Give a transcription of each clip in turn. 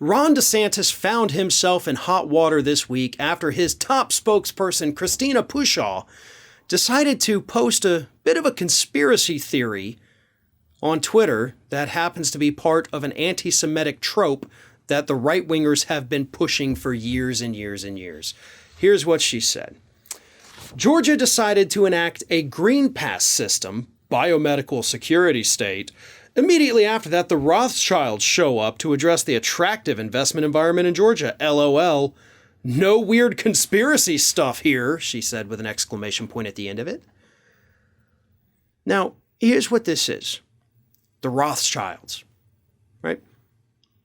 Ron DeSantis found himself in hot water this week after his top spokesperson, Christina Pushaw, decided to post a bit of a conspiracy theory on Twitter that happens to be part of an anti-Semitic trope that the right-wingers have been pushing for years and years and years. Here's what she said. Georgia decided to enact a green pass system, biomedical security state. Immediately after that, the Rothschilds show up to address the attractive investment environment in Georgia. LOL. No weird conspiracy stuff here, she said with an exclamation point at the end of it. Now, here's what this is. The Rothschilds, right?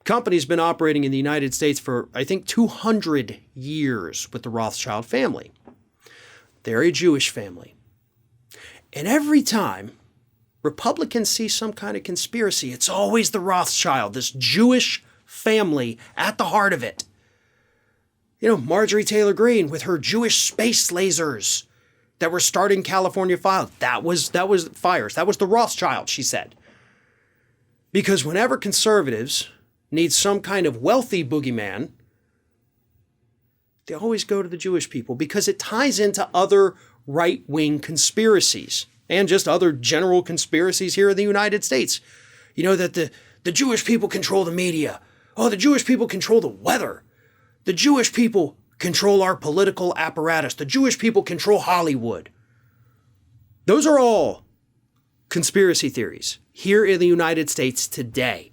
Company's been operating in the United States for, I think, 200 years with the Rothschild family. They're a Jewish family. And every time Republicans see some kind of conspiracy, it's always the Rothschild, this Jewish family at the heart of it. You know, Marjorie Taylor Greene with her Jewish space lasers that were starting California fires. That was fires. That was the Rothschild, she said. Because whenever conservatives need some kind of wealthy boogeyman, they always go to the Jewish people because it ties into other right-wing conspiracies and just other general conspiracies here in the United States. You know, that the Jewish people control the media. Oh, the Jewish people control the weather. The Jewish people control our political apparatus. The Jewish people control Hollywood. Those are all conspiracy theories here in the United States today.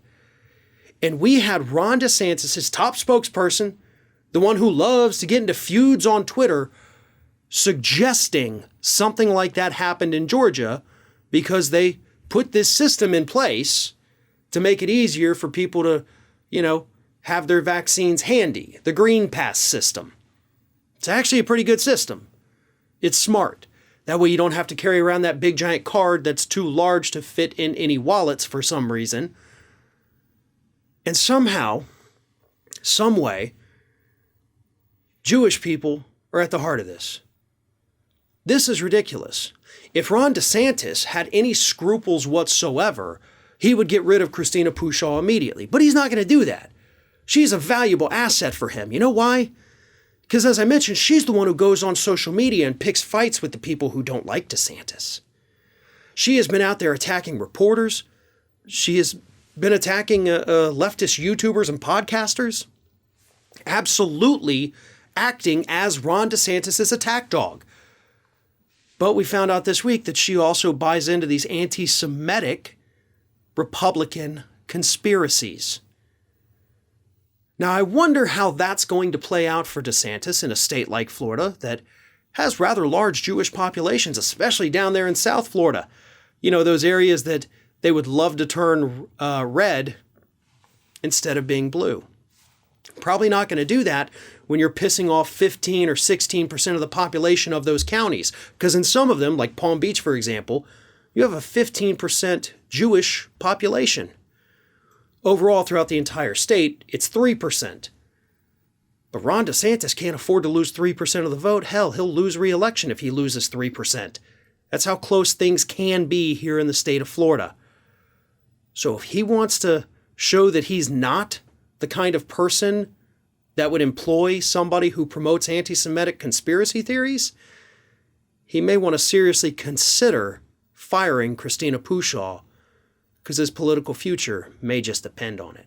And we had Ron DeSantis, his top spokesperson, the one who loves to get into feuds on Twitter, suggesting something like that happened in Georgia because they put this system in place to make it easier for people to, have their vaccines handy. The Green Pass system. It's actually a pretty good system. It's smart. That way you don't have to carry around that big giant card that's too large to fit in any wallets for some reason. And somehow, some way, Jewish people are at the heart of this. This is ridiculous. If Ron DeSantis had any scruples whatsoever, he would get rid of Christina Pushaw immediately. But he's not going to do that. She's a valuable asset for him. You know why? Because as I mentioned, she's the one who goes on social media and picks fights with the people who don't like DeSantis. She has been out there attacking reporters. She has been attacking leftist YouTubers and podcasters. Absolutely acting as Ron DeSantis' attack dog. But we found out this week that she also buys into these anti-Semitic Republican conspiracies. Now, I wonder how that's going to play out for DeSantis in a state like Florida that has rather large Jewish populations, especially down there in South Florida. You know, those areas that they would love to turn red instead of being blue. Probably not going to do that when you're pissing off 15 or 16% of the population of those counties. Because in some of them, like Palm Beach, for example, you have a 15% Jewish population. Overall, throughout the entire state, it's 3%. But Ron DeSantis can't afford to lose 3% of the vote. Hell, he'll lose re-election if he loses 3%. That's how close things can be here in the state of Florida. So if he wants to show that he's not the kind of person that would employ somebody who promotes anti-Semitic conspiracy theories, he may want to seriously consider firing Christina Pushaw because his political future may just depend on it.